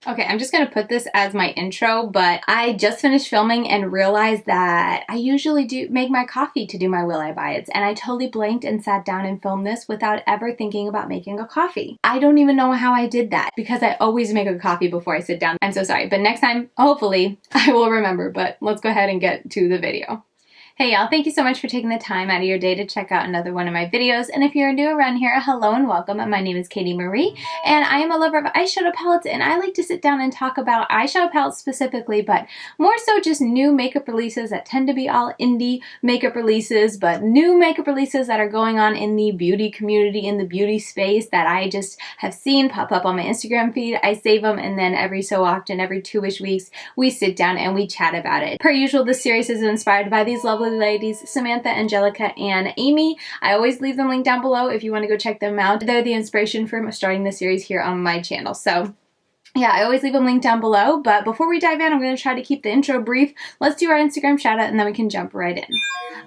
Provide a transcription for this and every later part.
Okay, I'm just gonna put this as my intro, but I just finished filming and realized that I usually do make my coffee to do my Will I Buy It's, and I totally blanked and sat down and filmed this without ever thinking about making a coffee. I don't even know how I did that because I always make a coffee before I sit down. I'm so sorry, but next time, hopefully, I will remember, but let's go ahead and get to the video. Hey y'all, thank you so much for taking the time out of your day to check out another one of my videos. And if you're new around here, hello and welcome. My name is Katie Marie, and I am a lover of eyeshadow palettes, and I like to sit down and talk about eyeshadow palettes specifically, but more so just new makeup releases that tend to be all indie makeup releases, but new makeup releases that are going on in the beauty community, in the beauty space that I just have seen pop up on my Instagram feed. I save them, and then every so often, every 2-ish weeks, we sit down and we chat about it. Per usual, this series is inspired by these lovely ladies, Samantha, Angelica, and Amy. I always leave them linked down below if you want to go check them out. They're the inspiration for starting the series here on my channel. So yeah, I always leave them linked down below, but before we dive in, I'm going to try to keep the intro brief. Let's do our Instagram shout out and then we can jump right in.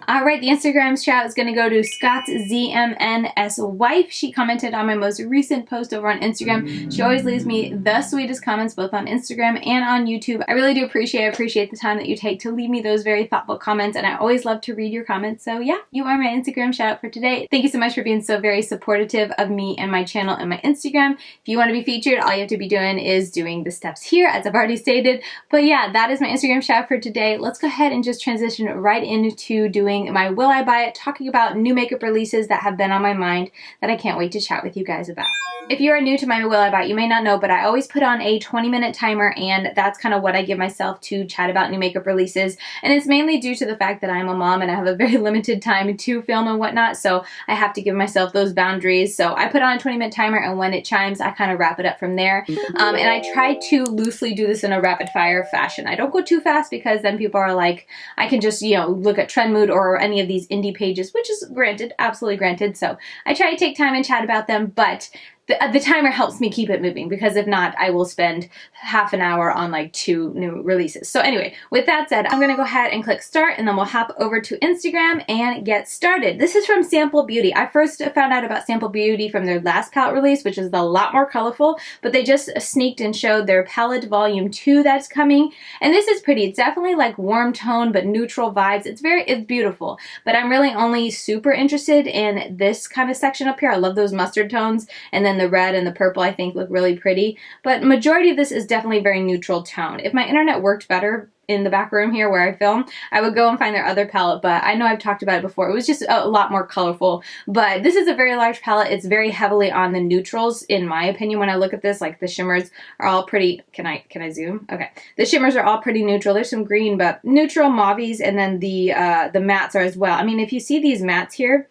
Alright, the Instagram shout is going to go to Scott's ZMN's wife. She commented on my most recent post over on Instagram. She always leaves me the sweetest comments both on Instagram and on YouTube. I really do appreciate the time that you take to leave me those very thoughtful comments, and I always love to read your comments. So yeah, you are my Instagram shout out for today. Thank you so much for being so very supportive of me and my channel and my Instagram. If you want to be featured, all you have to be doing is doing the steps here, as I've already stated. But yeah, that is my Instagram shout out for today. Let's go ahead and just transition right into doing my Will I Buy It, talking about new makeup releases that have been on my mind that I can't wait to chat with you guys about. If you are new to my Will I Buy It, you may not know, but I always put on a 20-minute timer, and that's kind of what I give myself to chat about new makeup releases. And it's mainly due to the fact that I'm a mom and I have a very limited time to film and whatnot, so I have to give myself those boundaries. So I put on a 20-minute timer, and when it chimes, I kind of wrap it up from there. And I try to loosely do this in a rapid-fire fashion. I don't go too fast because then people are like, I can just, you know, look at Trend Mood or any of these indie pages, which is granted, absolutely granted. So I try to take time and chat about them, but the timer helps me keep it moving, because if not, I will spend half an hour on like 2 new releases. So anyway, with that said, I'm gonna go ahead and click start, and then we'll hop over to Instagram and get started. This is from Sample Beauty. I first found out about Sample Beauty from their last palette release, which is a lot more colorful, but they just sneaked and showed their palette volume 2 that's coming. And this is pretty. It's definitely like warm tone, but neutral vibes. It's beautiful, but I'm really only super interested in this kind of section up here. I love those mustard tones, and then the red and the purple I think look really pretty, but majority of this is definitely very neutral tone. If my internet worked better in the back room here where I film, I would go and find their other palette, but I know I've talked about it before. It was just a lot more colorful, but this is a very large palette. It's very heavily on the neutrals, in my opinion. When I look at this, like the shimmers are all pretty, can I zoom? Okay. The shimmers are all pretty neutral. There's some green, but neutral mauves, and then the mattes are as well. I mean, if you see these mattes here,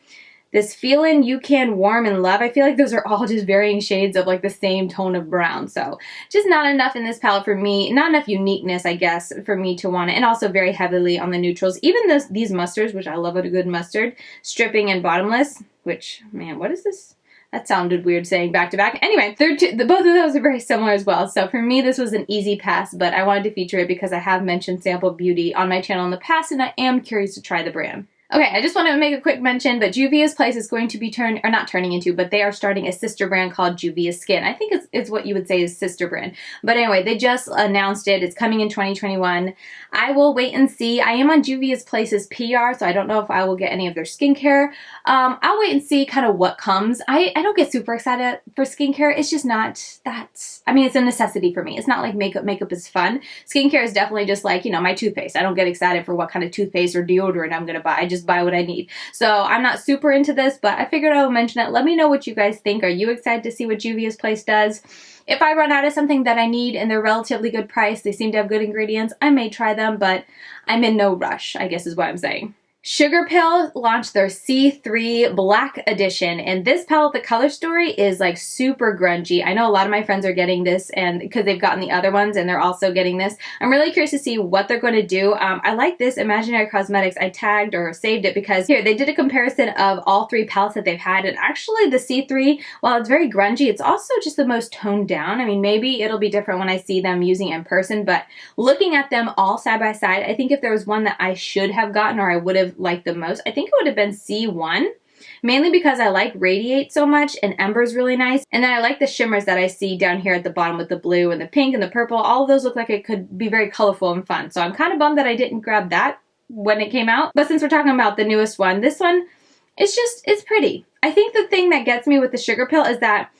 this Feelin' You Can Warm and Love, I feel like those are all just varying shades of like the same tone of brown. So just not enough in this palette for me, not enough uniqueness, I guess, for me to want it. And also very heavily on the neutrals. Even these mustards, which I love a good mustard, stripping and bottomless, which, man, what is this? That sounded weird saying back to back. Anyway, both of those are very similar as well. So for me, this was an easy pass, but I wanted to feature it because I have mentioned Sample Beauty on my channel in the past, and I am curious to try the brand. Okay, I just want to make a quick mention that Juvia's Place is going to be not turning into, but they are starting a sister brand called Juvia Skin. I think it's what you would say is sister brand. But anyway, they just announced it. It's coming in 2021. I will wait and see. I am on Juvia's Place's PR, so I don't know if I will get any of their skincare. I'll wait and see kind of what comes. I don't get super excited for skincare. It's just not that, I mean, it's a necessity for me. It's not like makeup. Makeup is fun. Skincare is definitely just like, you know, my toothpaste. I don't get excited for what kind of toothpaste or deodorant I'm going to buy. I just buy what I need. So I'm not super into this, but I figured I would mention it. Let me know what you guys think. Are you excited to see what Juvia's Place does? If I run out of something that I need and they're relatively good price, they seem to have good ingredients, I may try them, but I'm in no rush, I guess is what I'm saying. Sugar Pill launched their C3 Black Edition, and this palette, the color story is like super grungy. I know a lot of my friends are getting this, and because they've gotten the other ones and they're also getting this. I'm really curious to see what they're going to do. I like this Imaginary Cosmetics. I tagged or saved it because here they did a comparison of all 3 palettes that they've had, and actually the C3, while it's very grungy, it's also just the most toned down. I mean, maybe it'll be different when I see them using it in person, but looking at them all side by side, I think if there was one that I should have gotten or I would have liked the most, I think it would have been C1. mainly because I like Radiate so much, and Ember's really nice. And then I like the shimmers that I see down here at the bottom with the blue and the pink and the purple. All of those look like it could be very colorful and fun. So I'm kind of bummed that I didn't grab that when it came out. But since we're talking about the newest one, this one, it's pretty. I think the thing that gets me with the Sugar Pill is that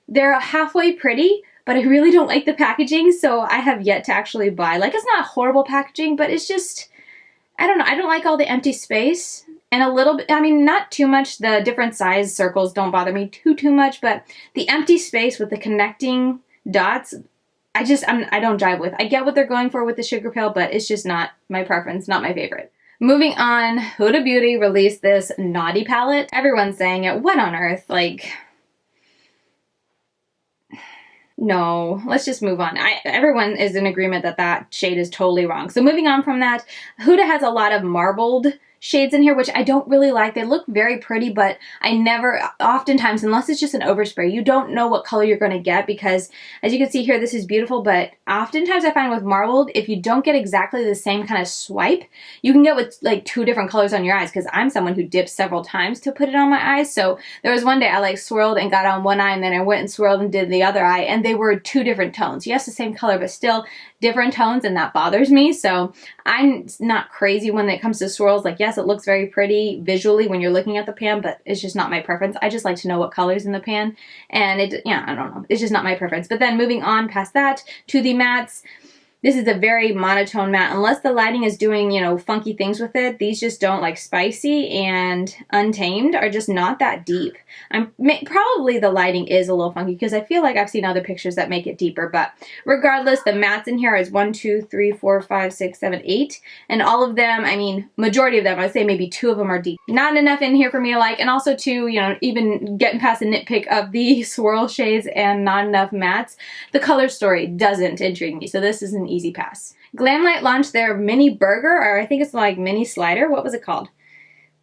they're halfway pretty, but I really don't like the packaging, so I have yet to actually buy. Like, it's not horrible packaging, but it's just, I don't know. I don't like all the empty space. And a little bit, I mean, not too much. The different size circles don't bother me too much, but the empty space with the connecting dots, I don't jive with. I get what they're going for with the Sugar Pill, but it's just not my preference, not my favorite. Moving on, Huda Beauty released this Naughty palette. Everyone's saying it. What on earth? Like, no, let's just move on. Everyone is in agreement that that shade is totally wrong. So moving on from that, Huda has a lot of marbled shades in here, which I don't really like. They look very pretty, but I never, oftentimes, unless it's just an overspray, you don't know what color you're going to get, because as you can see here, this is beautiful, but oftentimes I find with marbled, if you don't get exactly the same kind of swipe, you can get with like 2 different colors on your eyes, because I'm someone who dips several times to put it on my eyes. So there was one day I like swirled and got on one eye, and then I went and swirled and did the other eye, and they were 2 different tones. Yes, the same color, but still different tones, and that bothers me. So I'm not crazy when it comes to swirls. Like, yes, it looks very pretty visually when you're looking at the pan, but it's just not my preference. I just like to know what color's in the pan, and I don't know. It's just not my preference. But then moving on past that to the mattes. This is a very monotone matte. Unless the lighting is doing, you know, funky things with it, these just don't, like Spicy and Untamed are just not that deep. Probably the lighting is a little funky, because I feel like I've seen other pictures that make it deeper, but regardless, the mattes in here is 1, 2, 3, 4, 5, 6, 7, 8, and all of them, I mean, majority of them, I'd say maybe 2 of them are deep. Not enough in here for me to like, and also too, you know, even getting past the nitpick of the swirl shades and not enough mattes, the color story doesn't intrigue me, so this is an easy pass. Glamlite launched their mini burger, or I think it's like mini slider. What was it called?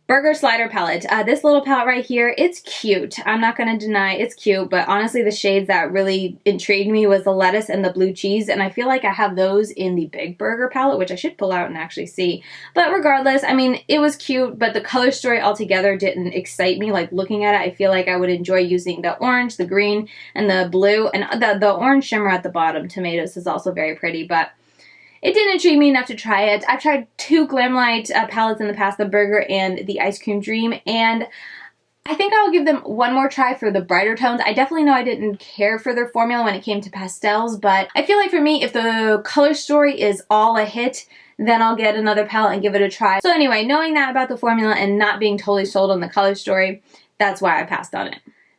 Burger Slider palette. This little palette right here, it's cute. I'm not going to deny it's cute, but honestly the shades that really intrigued me was the lettuce and the blue cheese, and I feel like I have those in the Big Burger palette, which I should pull out and actually see. But regardless, I mean, it was cute, but the color story altogether didn't excite me. Like, looking at it, I feel like I would enjoy using the orange, the green, and the blue, and the orange shimmer at the bottom, Tomatoes, is also very pretty, but it didn't intrigue me enough to try it. I've tried 2 Glamlite palettes in the past, the Burger and the Ice Cream Dream, and I think I'll give them one more try for the brighter tones. I definitely know I didn't care for their formula when it came to pastels, but I feel like for me, if the color story is all a hit, then I'll get another palette and give it a try. So anyway, knowing that about the formula and not being totally sold on the color story, that's why I passed on it.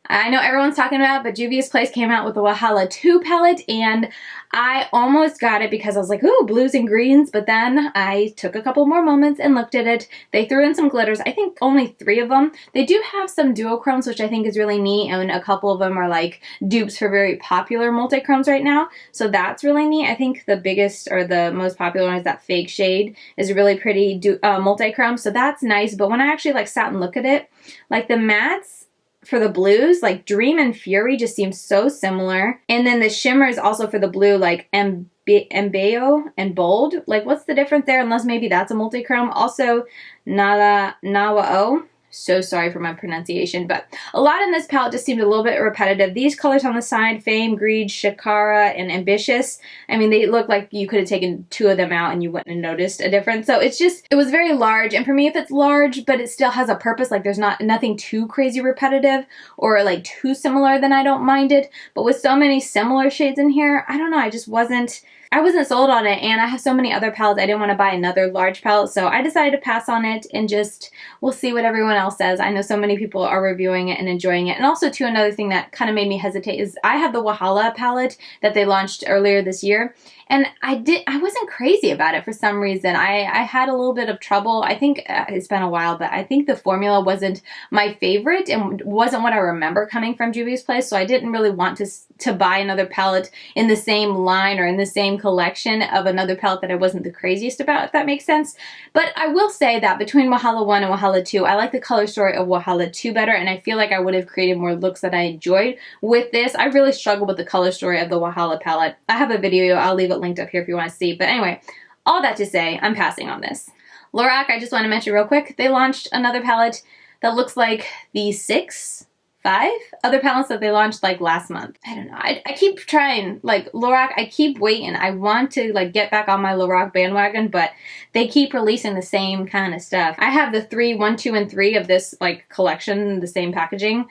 I know everyone's talking about, but Juvia's Place came out with the Wahala 2 palette, and I almost got it because I was like, ooh, blues and greens, but then I took a couple more moments and looked at it. They threw in some glitters, I think only 3 of them. They do have some duochromes, which I think is really neat, and a couple of them are like dupes for very popular multi-chromes right now, so that's really neat. I think the biggest or the most popular one is that Fake Shade, is a really pretty multi-chrome, so that's nice. But when I actually like sat and looked at it, like the mattes for the blues, like Dream and Fury just seems so similar. And then the shimmers also for the blue, like Embeo and Bold. Like, what's the difference there? Unless maybe that's a multi-chrome. Also, Nawao. So sorry for my pronunciation, but a lot in this palette just seemed a little bit repetitive. These colors on the side, Fame, Greed, Shakara, and Ambitious, I mean, they look like you could have taken 2 of them out and you wouldn't have noticed a difference. So it's just, it was very large, and for me, if it's large, but it still has a purpose, like there's nothing too crazy repetitive or like too similar, then I don't mind it. But with so many similar shades in here, I don't know, I wasn't sold on it, and I have so many other palettes, I didn't want to buy another large palette, so I decided to pass on it and just, we'll see what everyone else says. I know so many people are reviewing it and enjoying it. And also too, another thing that kind of made me hesitate is I have the Wahala palette that they launched earlier this year, and I wasn't crazy about it for some reason. I had a little bit of trouble. I think it's been a while, but I think the formula wasn't my favorite and wasn't what I remember coming from Juvia's Place, so I didn't really want to buy another palette in the same line or in the same collection of another palette that I wasn't the craziest about, if that makes sense. But I will say that between Wahala 1 and Wahala 2, I like the color story of Wahala 2 better, and I feel like I would have created more looks that I enjoyed with this. I really struggle with the color story of the Wahala palette. I have a video, I'll leave it linked up here if you want to see. But anyway, all that to say, I'm passing on this. Lorac, I just want to mention real quick, they launched another palette, that looks like the 5 other palettes that they launched like last month. I don't know. I keep trying, like Lorac, I keep waiting. I want to like get back on my Lorac bandwagon, but they keep releasing the same kind of stuff. I have the 1, 2, and 3 of this like collection, the same packaging.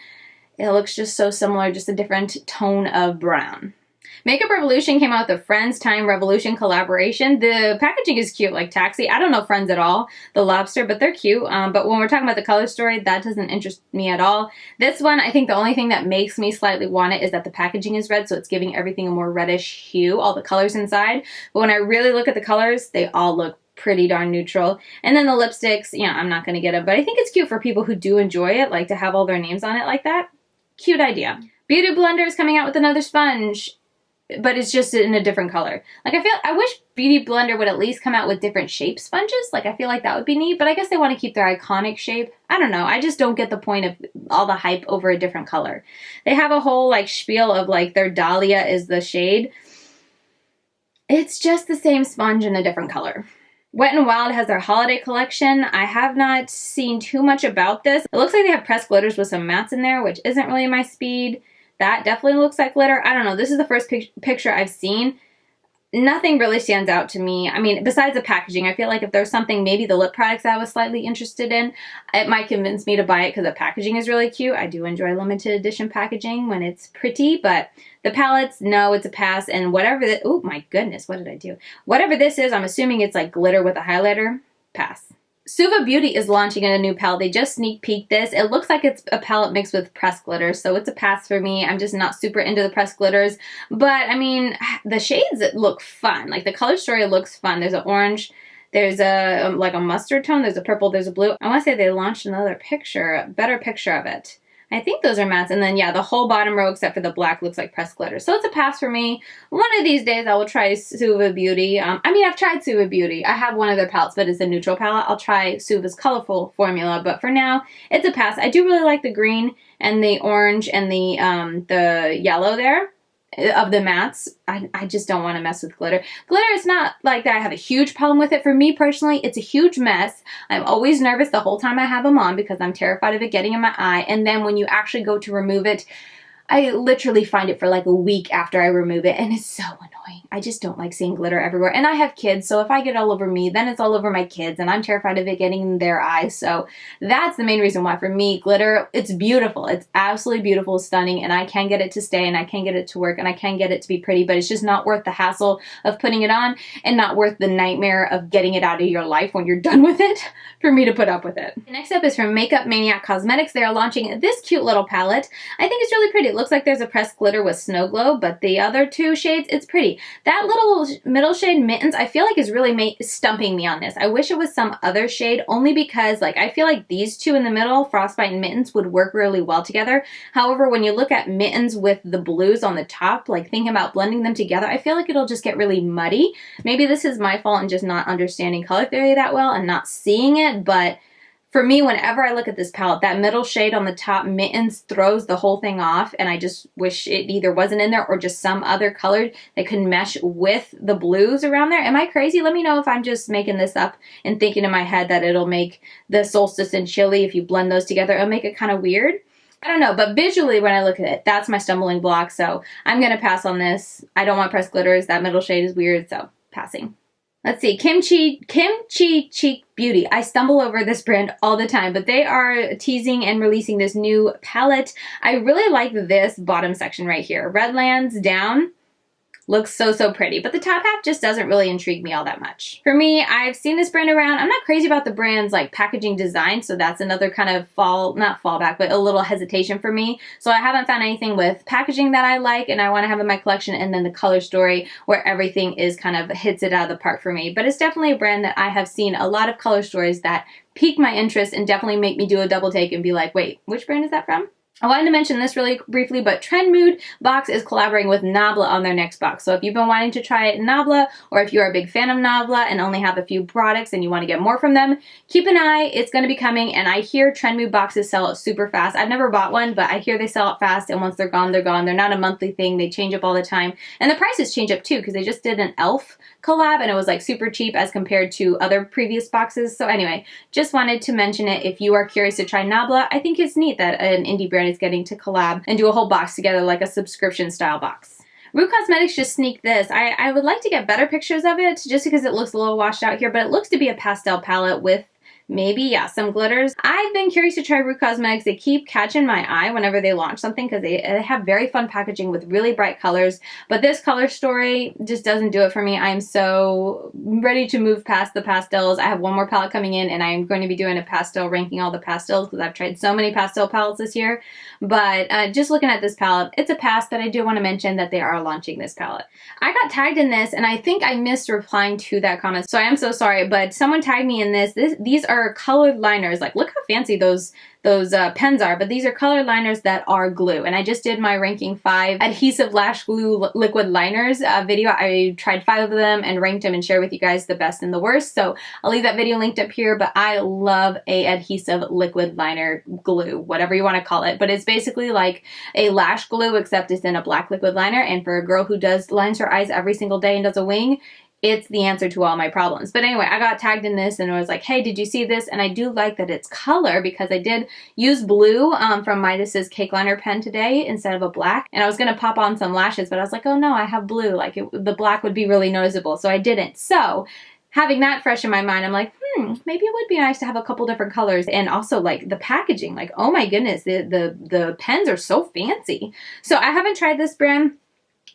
It looks just so similar, just a different tone of brown. Makeup Revolution came out with the Friends Time Revolution collaboration. The packaging is cute, like Taxi. I don't know Friends at all, the lobster, but they're cute. But when we're talking about the color story, that doesn't interest me at all. This one, I think the only thing that makes me slightly want it is that the packaging is red, so it's giving everything a more reddish hue, all the colors inside. But when I really look at the colors, they all look pretty darn neutral. And then the lipsticks, yeah, I'm not going to get them, but I think it's cute for people who do enjoy it, like to have all their names on it like that. Cute idea. Beauty Blender is coming out with another sponge, but it's just in a different color. Like I wish Beauty Blender would at least come out with different shape sponges. Like I feel like that would be neat, but I guess they want to keep their iconic shape. I don't know. I just don't get the point of all the hype over a different color. They have a whole like spiel of like their Dahlia is the shade. It's just the same sponge in a different color. Wet n Wild has their holiday collection. I have not seen too much about this. It looks like they have pressed glitters with some mattes in there, which isn't really my speed. That definitely looks like glitter. I don't know. This is the first picture I've seen. Nothing really stands out to me. I mean, besides the packaging, I feel like if there's something, maybe the lip products I was slightly interested in, it might convince me to buy it because the packaging is really cute. I do enjoy limited edition packaging when it's pretty, but the palettes, no, it's a pass. And whatever that, oh my goodness, what did I do? Whatever this is, I'm assuming it's like glitter with a highlighter. Pass. Suva Beauty is launching a new palette. They just sneak peeked this. It looks like it's a palette mixed with pressed glitters, so it's a pass for me. I'm just not super into the pressed glitters, but I mean, the shades look fun. Like the color story looks fun. There's an orange, there's a like a mustard tone, there's a purple, there's a blue. I want to say they launched another picture, a better picture of it. I think those are mattes. And then, yeah, the whole bottom row except for the black looks like pressed glitter. So it's a pass for me. One of these days I will try Suva Beauty. I mean, I've tried Suva Beauty. I have one of their palettes, but it's a neutral palette. I'll try Suva's colorful formula. But for now, it's a pass. I do really like the green and the orange and the yellow there of the mattes. I just don't want to mess with glitter. Glitter is not like that I have a huge problem with it. For me personally, it's a huge mess. I'm always nervous the whole time I have them on because I'm terrified of it getting in my eye. And then when you actually go to remove it, I literally find it for like a week after I remove it, and it's so annoying. I just don't like seeing glitter everywhere. And I have kids, so if I get all over me, then it's all over my kids, and I'm terrified of it getting in their eyes. So that's the main reason why for me, glitter, it's beautiful. It's absolutely beautiful, stunning, and I can get it to stay, and I can get it to work, and I can get it to be pretty, but it's just not worth the hassle of putting it on and not worth the nightmare of getting it out of your life when you're done with it for me to put up with it. Next up is from Makeup Maniac Cosmetics. They are launching this cute little palette. I think it's really pretty. It looks like there's a pressed glitter with Snow Glow, but the other two shades, it's pretty. That little middle shade, Mittens, I feel like is really stumping me on this. I wish it was some other shade, only because like I feel like these two in the middle, Frostbite and Mittens, would work really well together. However, when you look at Mittens with the blues on the top, like thinking about blending them together, I feel like it'll just get really muddy. Maybe this is my fault in just not understanding color theory that well and not seeing it, but for me, whenever I look at this palette, that middle shade on the top, Mittens, throws the whole thing off, and I just wish it either wasn't in there or just some other color that could mesh with the blues around there. Am I crazy? Let me know if I'm just making this up and thinking in my head that it'll make the Solstice and Chili, if you blend those together, it'll make it kind of weird. I don't know, but visually when I look at it, that's my stumbling block, so I'm going to pass on this. I don't want pressed glitters. That middle shade is weird, so passing. Let's see, Kimchi Cheek Beauty. I stumble over this brand all the time, but they are teasing and releasing this new palette. I really like this bottom section right here. Redlands down. Looks so pretty, but the top half just doesn't really intrigue me all that much. For me, I've seen this brand around. I'm not crazy about the brand's like packaging design, so that's another kind of not fallback, but a little hesitation for me. So I haven't found anything with packaging that I like and I want to have in my collection, and then the color story where everything is kind of hits it out of the park for me. But it's definitely a brand that I have seen a lot of color stories that pique my interest and definitely make me do a double take and be like, wait, which brand is that from? I wanted to mention this really briefly, but Trend Mood box is collaborating with Nabla on their next box. So if you've been wanting to try it in Nabla, or if you're a big fan of Nabla and only have a few products and you want to get more from them, keep an eye. It's going to be coming, and I hear Trend Mood boxes sell out super fast. I've never bought one, but I hear they sell out fast, and once they're gone, they're gone. They're not a monthly thing. They change up all the time, and the prices change up too, because they just did an elf collab and it was like super cheap as compared to other previous boxes. So anyway, just wanted to mention it. If you are curious to try Nabla, I think it's neat that an indie brand is getting to collab and do a whole box together, like a subscription style box. Root Cosmetics just sneaked this. I would like to get better pictures of it just because it looks a little washed out here, but it looks to be a pastel palette with maybe, yeah, some glitters. I've been curious to try Root Cosmetics. They keep catching my eye whenever they launch something because they have very fun packaging with really bright colors. But this color story just doesn't do it for me. I'm so ready to move past the pastels. I have one more palette coming in, and I'm going to be doing a pastel, ranking all the pastels because I've tried so many pastel palettes this year. But just looking at this palette, it's a pass, but I do want to mention that they are launching this palette. I got tagged in this, and I think I missed replying to that comment, so I am so sorry, but someone tagged me in this. These are colored liners. Like, look how fancy those pens are, but these are colored liners that are glue. And I just did my ranking 5 adhesive lash glue liquid liners video. I tried 5 of them and ranked them and shared with you guys the best and the worst. So I'll leave that video linked up here, but I love a adhesive liquid liner glue, whatever you want to call it. But it's basically like a lash glue, except it's in a black liquid liner. And for a girl who lines her eyes every single day and does a wing, it's the answer to all my problems. But anyway, I got tagged in this and I was like, hey, did you see this? And I do like that it's color because I did use blue from Midas's cake liner pen today instead of a black. And I was going to pop on some lashes, but I was like, oh no, I have blue. Like the black would be really noticeable. So I didn't. So having that fresh in my mind, I'm like, maybe it would be nice to have a couple different colors. And also like the packaging, like, oh my goodness, the pens are so fancy. So I haven't tried this brand.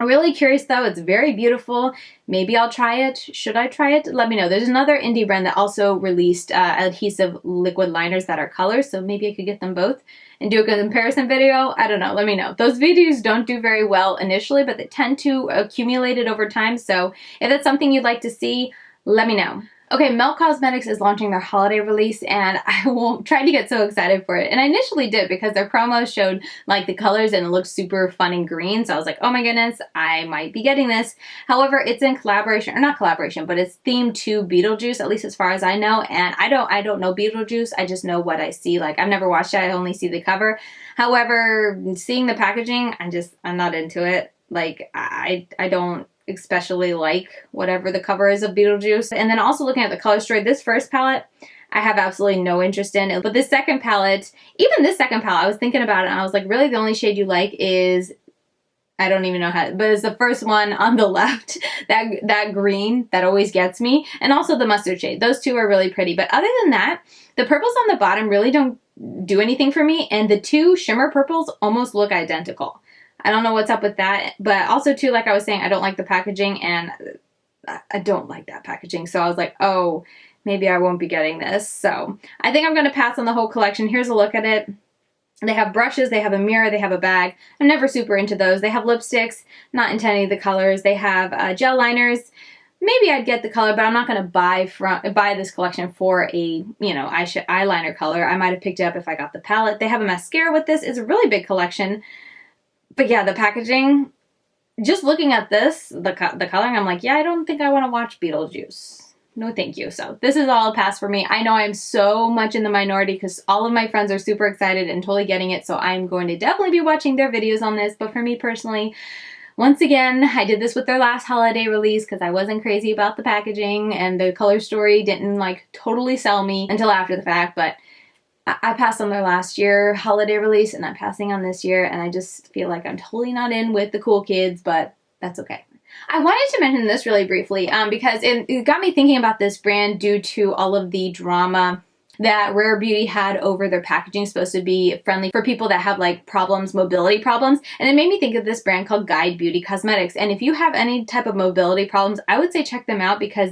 I'm really curious though. It's very beautiful. Maybe I'll try it. Should I try it? Let me know. There's another indie brand that also released adhesive liquid liners that are colors, so maybe I could get them both and do a comparison video. I don't know. Let me know. Those videos don't do very well initially, but they tend to accumulate it over time. So if that's something you'd like to see, let me know. Okay, Melt Cosmetics is launching their holiday release, and I tried to get so excited for it. And I initially did because their promos showed like the colors and it looked super fun and green. So I was like, oh my goodness, I might be getting this. However, it's in collaboration, or not collaboration, but it's themed to Beetlejuice, at least as far as I know. And I don't know Beetlejuice. I just know what I see. Like, I've never watched it. I only see the cover. However, seeing the packaging, I'm not into it. Like, I don't especially like whatever the cover is of Beetlejuice. And then also looking at the color story, this first palette I have absolutely no interest in. But this second palette, even this second palette, I was thinking about it and I was like, really the only shade you like is, I don't even know how, but it's the first one on the left, that green that always gets me, and also the mustard shade. Those two are really pretty. But other than that, the purples on the bottom really don't do anything for me, and the two shimmer purples almost look identical. I don't know what's up with that, but also too, like I was saying, I don't like the packaging, and I don't like that packaging. So I was like, oh, maybe I won't be getting this. So I think I'm going to pass on the whole collection. Here's a look at it. They have brushes, they have a mirror, they have a bag. I'm never super into those. They have lipsticks, not into any of the colors. They have gel liners. Maybe I'd get the color, but I'm not going to buy this collection for a, eyeliner color. I might have picked it up if I got the palette. They have a mascara with this. It's a really big collection. But yeah, the packaging, just looking at this, the coloring, I'm like, yeah, I don't think I want to watch Beetlejuice. No, thank you. So this is all a pass for me. I know I'm so much in the minority because all of my friends are super excited and totally getting it. So I'm going to definitely be watching their videos on this. But for me personally, once again, I did this with their last holiday release because I wasn't crazy about the packaging and the color story didn't like totally sell me until after the fact. But I passed on their last year holiday release and I'm passing on this year, and I just feel like I'm totally not in with the cool kids, but that's okay. I wanted to mention this really briefly because it got me thinking about this brand due to all of the drama that Rare Beauty had over their packaging. Supposed to be friendly for people that have like problems, mobility problems. And it made me think of this brand called Guide Beauty Cosmetics. And if you have any type of mobility problems, I would say check them out because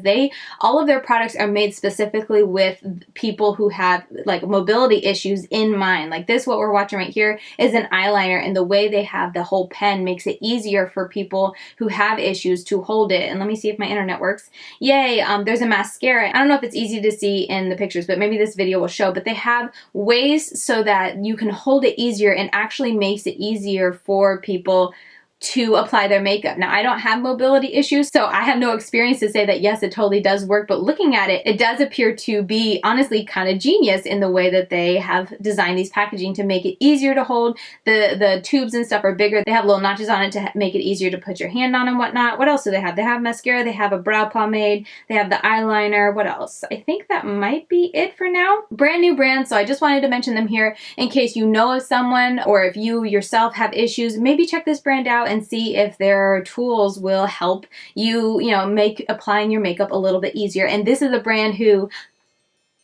all of their products are made specifically with people who have like mobility issues in mind. Like this, what we're watching right here is an eyeliner, and the way they have the whole pen makes it easier for people who have issues to hold it. And let me see if my internet works. Yay, there's a mascara. I don't know if it's easy to see in the pictures, but maybe this video will show, but they have ways so that you can hold it easier and actually makes it easier for people to apply their makeup. Now, I don't have mobility issues, so I have no experience to say that yes, it totally does work, but looking at it, it does appear to be honestly kind of genius in the way that they have designed these packaging to make it easier to hold. The tubes and stuff are bigger. They have little notches on it to make it easier to put your hand on and whatnot. What else do they have? They have mascara, they have a brow pomade, they have the eyeliner. What else? I think that might be it for now. Brand new brand, so I just wanted to mention them here in case you know of someone or if you yourself have issues. Maybe check this brand out and see if their tools will help you, make applying your makeup a little bit easier. And this is a brand who,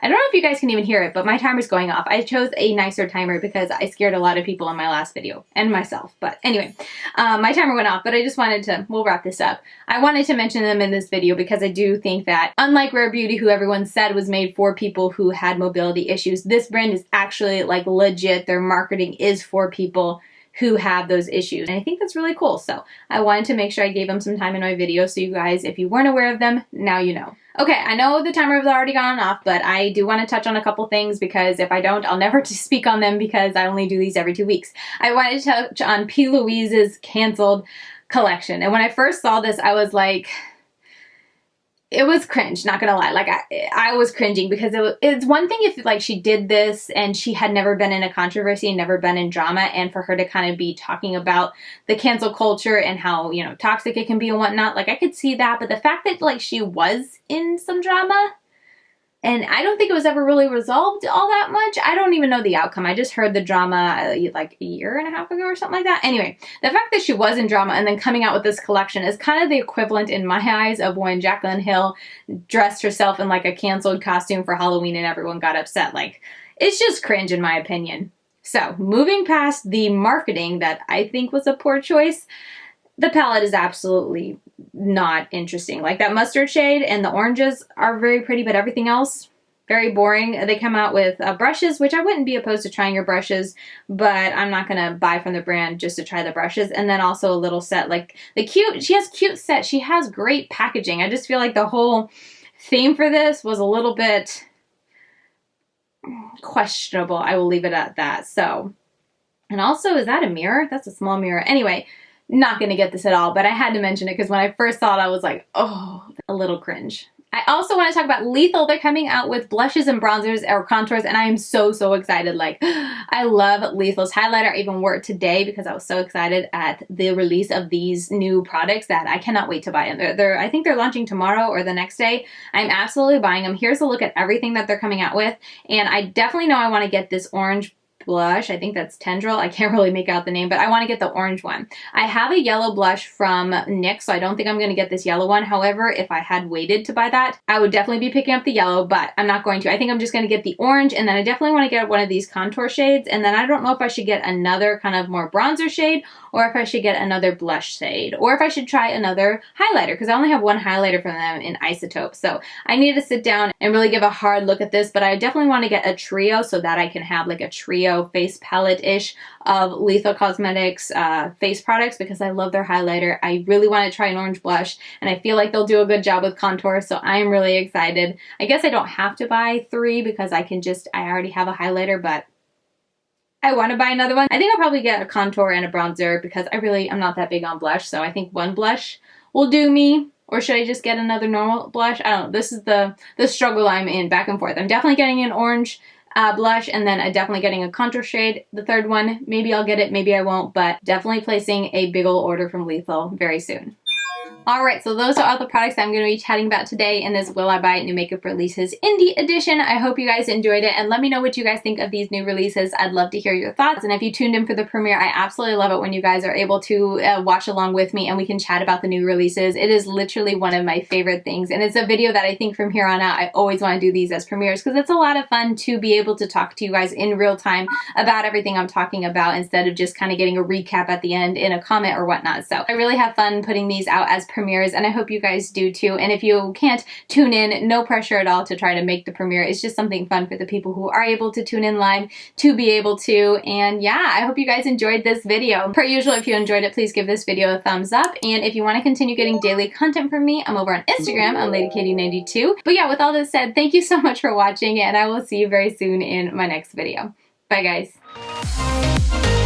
I don't know if you guys can even hear it, but my timer's going off. I chose a nicer timer because I scared a lot of people in my last video and myself. But anyway, my timer went off, but I just wanted to, we'll wrap this up. I wanted to mention them in this video because I do think that unlike Rare Beauty, who everyone said was made for people who had mobility issues, this brand is actually like legit. Their marketing is for people who have those issues. And I think that's really cool. So I wanted to make sure I gave them some time in my video so you guys, if you weren't aware of them, now you know. Okay, I know the timer has already gone off, but I do want to touch on a couple things because if I don't, I'll never speak on them because I only do these every 2 weeks. I wanted to touch on P.Louise's Cancelled collection. And when I first saw this, I was like, it was cringe, not gonna lie. Like I was cringing because it's one thing if like she did this and she had never been in a controversy and never been in drama, and for her to kind of be talking about the cancel culture and how, toxic it can be and whatnot, like I could see that. But the fact that like she was in some drama, and I don't think it was ever really resolved all that much. I don't even know the outcome. I just heard the drama like a year and a half ago or something like that. Anyway, the fact that she was in drama and then coming out with this collection is kind of the equivalent in my eyes of when Jaclyn Hill dressed herself in like a canceled costume for Halloween and everyone got upset. Like, it's just cringe in my opinion. So, moving past the marketing that I think was a poor choice, the palette is absolutely not interesting. Like that mustard shade and the oranges are very pretty, but everything else, very boring. They come out with brushes, which I wouldn't be opposed to trying your brushes, but I'm not going to buy from the brand just to try the brushes. And then also a little set, like she has cute set. She has great packaging. I just feel like the whole theme for this was a little bit questionable. I will leave it at that. So, and also, is that a mirror? That's a small mirror. Anyway, not going to get this at all, but I had to mention it because when I first saw it, I was like, oh, a little cringe. I also want to talk about Lethal. They're coming out with blushes and bronzers or contours, and I am so excited. Like, I love Lethal's highlighter. I even wore it today because I was so excited at the release of these new products that I cannot wait to buy them. I think they're launching tomorrow or the next day. I'm absolutely buying them. Here's a look at everything that they're coming out with, and I definitely know I want to get this orange blush. I think that's Tendril. I can't really make out the name, but I want to get the orange one. I have a yellow blush from NYX, so I don't think I'm going to get this yellow one. However, if I had waited to buy that, I would definitely be picking up the yellow, but I'm not going to. I think I'm just going to get the orange, and then I definitely want to get one of these contour shades, and then I don't know if I should get another kind of more bronzer shade, or if I should get another blush shade, or if I should try another highlighter, because I only have one highlighter from them in Isotope. So I need to sit down and really give a hard look at this, but I definitely want to get a trio so that I can have like a trio face palette-ish of Lethal Cosmetics face products because I love their highlighter. I really want to try an orange blush, and I feel like they'll do a good job with contour, so I'm really excited. I guess I don't have to buy 3 because I already have a highlighter, but I want to buy another one. I think I'll probably get a contour and a bronzer because I'm not that big on blush, so I think one blush will do me. Or should I just get another normal blush? I don't know. This is the struggle I'm in, back and forth. I'm definitely getting an orange blush, and then definitely getting a contour shade. The third one, maybe I'll get it, maybe I won't, but definitely placing a big ol' order from Lethal very soon. Alright, so those are all the products I'm going to be chatting about today in this Will I Buy It New Makeup Releases Indie Edition. I hope you guys enjoyed it, and let me know what you guys think of these new releases. I'd love to hear your thoughts, and if you tuned in for the premiere, I absolutely love it when you guys are able to watch along with me and we can chat about the new releases. It is literally one of my favorite things, and it's a video that I think from here on out I always want to do these as premieres because it's a lot of fun to be able to talk to you guys in real time about everything I'm talking about instead of just kind of getting a recap at the end in a comment or whatnot. So I really have fun putting these out out as premieres, and I hope you guys do too. And if you can't tune in, no pressure at all to try to make the premiere. It's just something fun for the people who are able to tune in live to be able to. And yeah, I hope you guys enjoyed this video. Per usual, if you enjoyed it, please give this video a thumbs up. And if you want to continue getting daily content from me, I'm over on Instagram on LadyKatie92. But yeah, with all this said, thank you so much for watching, and I will see you very soon in my next video. Bye, guys.